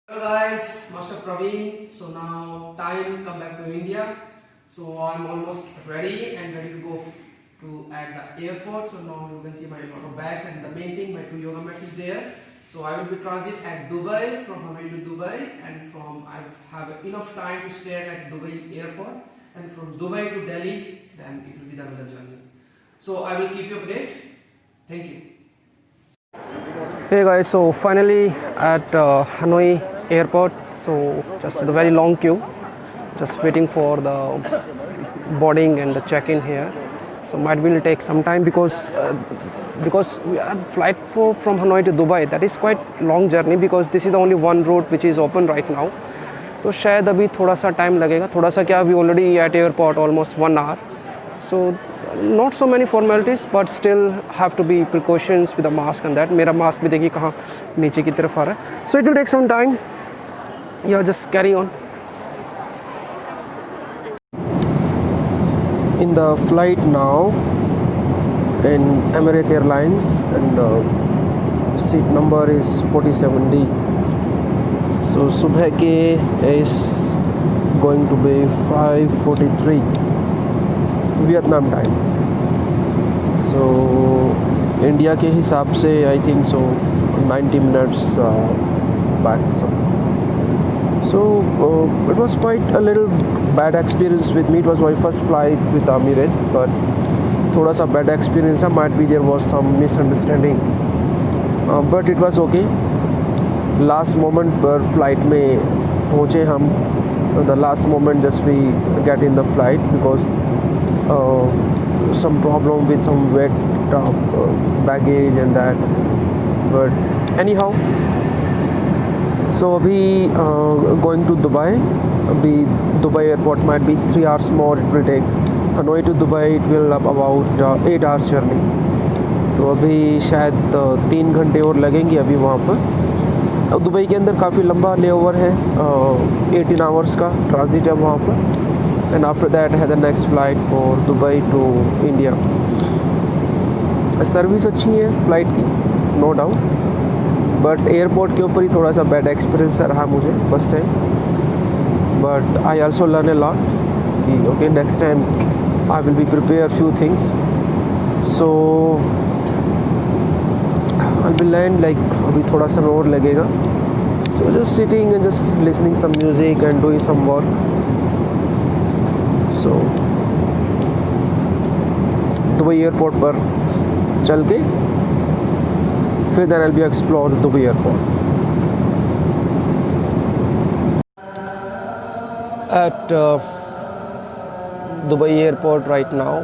Hello guys, Master Praveen. So now time come back to India. So I'm almost ready to go to at the airport. So now you can see my lot of bags and the main thing, my 2 yoga mats is there. So I will be transit at Dubai from Hanoi to Dubai, and I have enough time to stay at Dubai airport, and from Dubai to Delhi, then it will be the another journey. So I will keep you update. Thank you. Hey guys, so finally at Hanoi airport. So just the very long queue, just waiting for the boarding and the check-in here. So might will take some time because we are flight from Hanoi to Dubai. That is quite long journey because this is the only one route which is open right now. तो शायद अभी थोड़ा सा time लगेगा, थोड़ा सा क्या, we already at airport almost 1 hour. So not so many formalities, but still have to be precautions with the mask and that. मेरा mask भी देखिए कहाँ नीचे की तरफ आ रहा है. So it will take some time. Yeah, just carry on. In the flight now in Emirates Airlines, and seat number is 47D. So सुबह के is going to be 5:43 Vietnam time. So India के हिसाब से I think so 90 minutes back. So it was quite a little bad experience with me. It was my first flight with Emirates, but थोड़ा सा bad experience है. Might be there was some misunderstanding, but it was okay. Last moment पर flight में पहुँचे हम. The last moment just we get in the flight because some problem with some wet baggage and that. But anyhow, so अभी going to Dubai. अभी Dubai airport might be 3 hours more it will take. Hanoi to Dubai it will about 8 hours journey. तो अभी शायद 3 घंटे और लगेंगे अभी वहाँ पर. अब दुबई के अंदर काफ़ी लंबा लेओवर है, 18 hours का ट्रांजिट है वहाँ पर. एंड आफ्टर दैट है the next flight for Dubai to India. Service अच्छी है फ़्लाइट की, नो डाउट, बट एयरपोर्ट के ऊपर ही थोड़ा सा बैड एक्सपीरियंस रहा मुझे first time. But I also learn a lot कि okay next time I will be prepare few things. So I will learn like अभी थोड़ा समय और लगेगा. So just sitting and just listening some music and doing some work. So Dubai airport पर चल के फिर then I will be explore Dubai airport. At Dubai airport right now,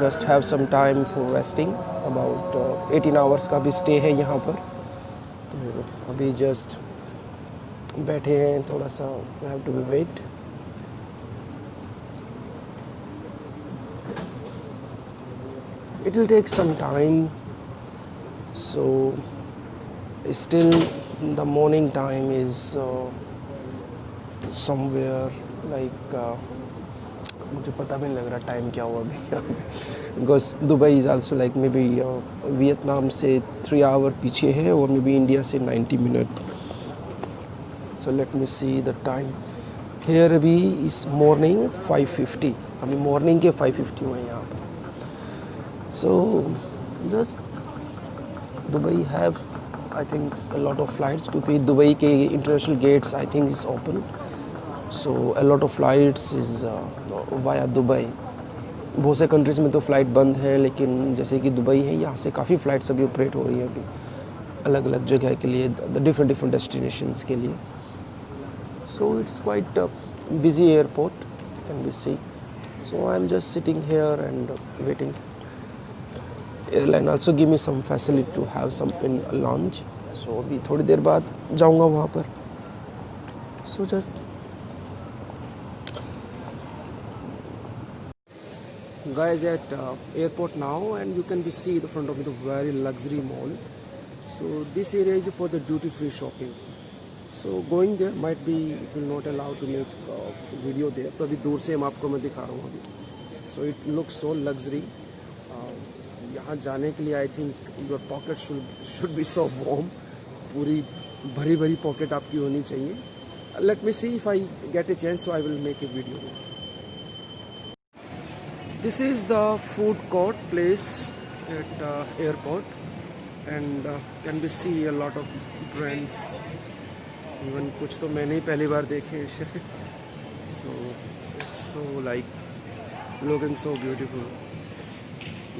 just have some time for resting. About 18 hours का भी stay है यहाँ पर. तो अभी just बैठे हैं थोड़ा सा. We have to be wait. It will take some time. So still the morning time is somewhere like मुझे पता भी नहीं लग रहा टाइम क्या हुआ अभी. Because Dubai is also like may be Vietnam से 3 hour पीछे है और मे बी इंडिया से 90 minute. So let me see the time here. अभी इस मॉर्निंग 5:50, अभी मॉर्निंग के 5:50 हुए यहाँ पर. So just Dubai have I think a lot of flights, क्योंकि दुबई के international gates I think is open. So a lot of flights is via Dubai. बहुत से कंट्रीज़ में तो फ़्लाइट बंद है, लेकिन जैसे कि दुबई है यहाँ से काफ़ी फ़्लाइट्स अभी ऑपरेट हो रही हैं अभी अलग अलग जगह के लिए, डिफरेंट डेस्टिनेशंस के लिए. So it's quite busy airport can be see. So I am just sitting here and waiting. Airline also give me some facility to have some in lounge. So अभी थोड़ी देर बाद जाऊँगा वहाँ पर. So just guys at airport now, and you can be see the front of me the very luxury mall. So this area is for the duty free shopping. So going there might be it will not allow to make video there. तो अभी दूर से आपको मैं दिखा रहा हूँ अभी. So it looks so luxury. यहाँ जाने के लिए I think your pocket should be so warm. पूरी भरी भरी पॉकेट आपकी होनी चाहिए. Let me see if I get a chance, so I will make a video. This is the food court place at airport, and can be see a lot of brands. Even कुछ तो मैंने ही पहली बार देखे शायद. So it's so like looking so beautiful.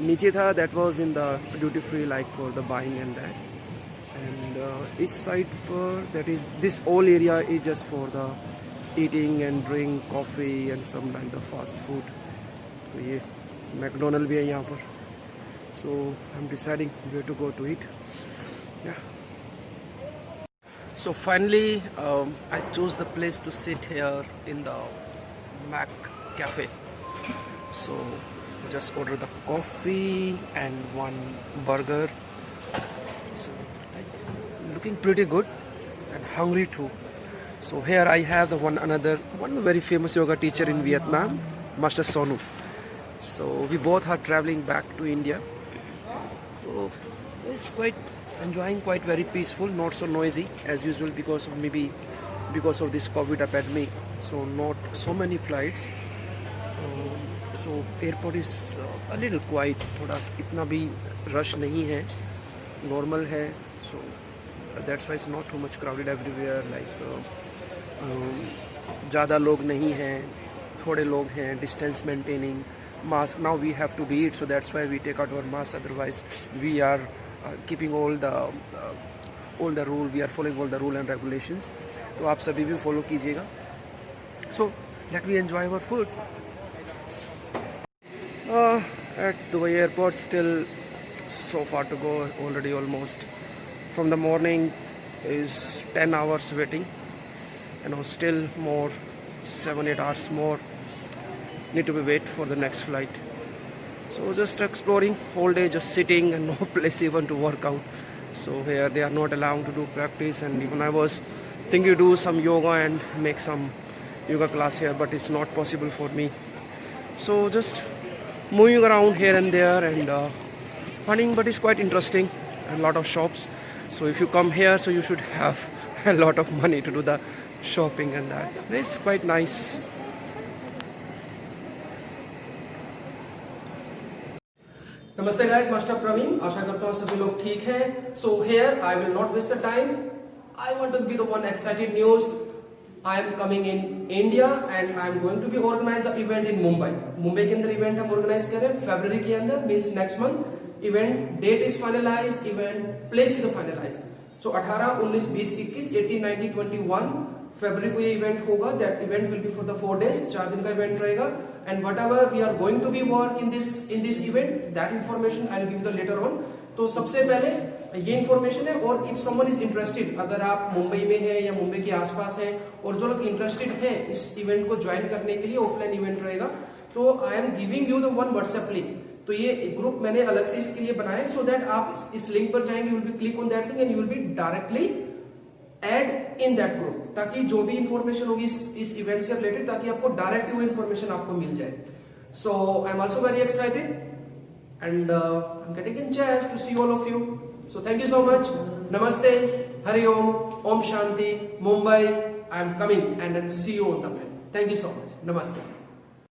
नीचे था, that was in the duty free, like for the buying and that. And इस side पर, that is this whole area is just for the eating and drink coffee and some like the fast food. तो ये McDonald भी है यहाँ पर. So I'm deciding where to go to eat. Yeah. So finally I chose the place to sit here in the Mac Cafe. So just order the coffee and one burger. So looking pretty good and hungry too. So here I have the one very famous yoga teacher in Vietnam, Master Sonu. So we both are traveling back to India. So it's quite enjoying, quite very peaceful, not so noisy as usual because of this COVID epidemic. So not so many flights. So airport is a little quiet. थोड़ा इतना भी rush नहीं है, normal है. So that's why it's not too much crowded everywhere. Like ज़्यादा लोग नहीं हैं, थोड़े लोग हैं. Distance maintaining, mask. Now we have to be it, so that's why we take out our mask. Otherwise, we are keeping all the rule. We are following all the rule and regulations. तो आप सभी भी follow कीजिएगा. So let me enjoy our food. At Dubai airport, still so far to go. Already almost from the morning is 10 hours waiting, and now still more 7-8 hours more need to be wait for the next flight. So just exploring whole day, just sitting and no place even to work out. So here they are not allowed to do practice, and even I was thinking to do some yoga and make some yoga class here, but it's not possible for me. So just moving around here and there and finding, but it's quite interesting. A lot of shops. So if you come here, so you should have a lot of money to do the shopping and that. It's quite nice. नमस्ते guys, master Praveen. आशा करता हूँ सभी लोग ठीक हैं. So here I will not waste the time. I want to be the one excited news. I am coming in India and I am going to be organize the event in Mumbai. Mumbai के अंदर event हम organise करें फरवरी के अंदर, means next month. Event date is finalise, event place is finalise. So 18, 19, 20, 21, 18, 19, 21 फरवरी को ये इवेंट होगा. That event will be for the 4 days. 4 दिन का इवेंट रहेगा. And whatever we are going to be work in this event, that information I will give you later on. तो सबसे पहले ये इन्फॉर्मेशन है. और इफ समवन इज इंटरेस्टेड, अगर आप मुंबई में हैं या मुंबई के आसपास हैं और जो लोग इंटरेस्टेड हैं इस इवेंट को ज्वाइन करने के लिए, ऑफलाइन इवेंट रहेगा, तो I am giving you the one WhatsApp link. तो ये ग्रुप मैंने अलग से इसके लिए बनाया, सो दैट आप इस लिंक पर जाएंगे, you will be click on that link and you will be directly add in that group, ताकि जो भी इंफॉर्मेशन होगी इस इवेंट से रिलेटेड, ताकि आपको डायरेक्टली वो इंफॉर्मेशन आपको मिल जाए. So I'm also very excited and I'm getting a chance to see all of you. So thank you so much. Namaste, Hari Om, Om Shanti, Mumbai. I am coming and then see you on the way. Thank you so much. Namaste.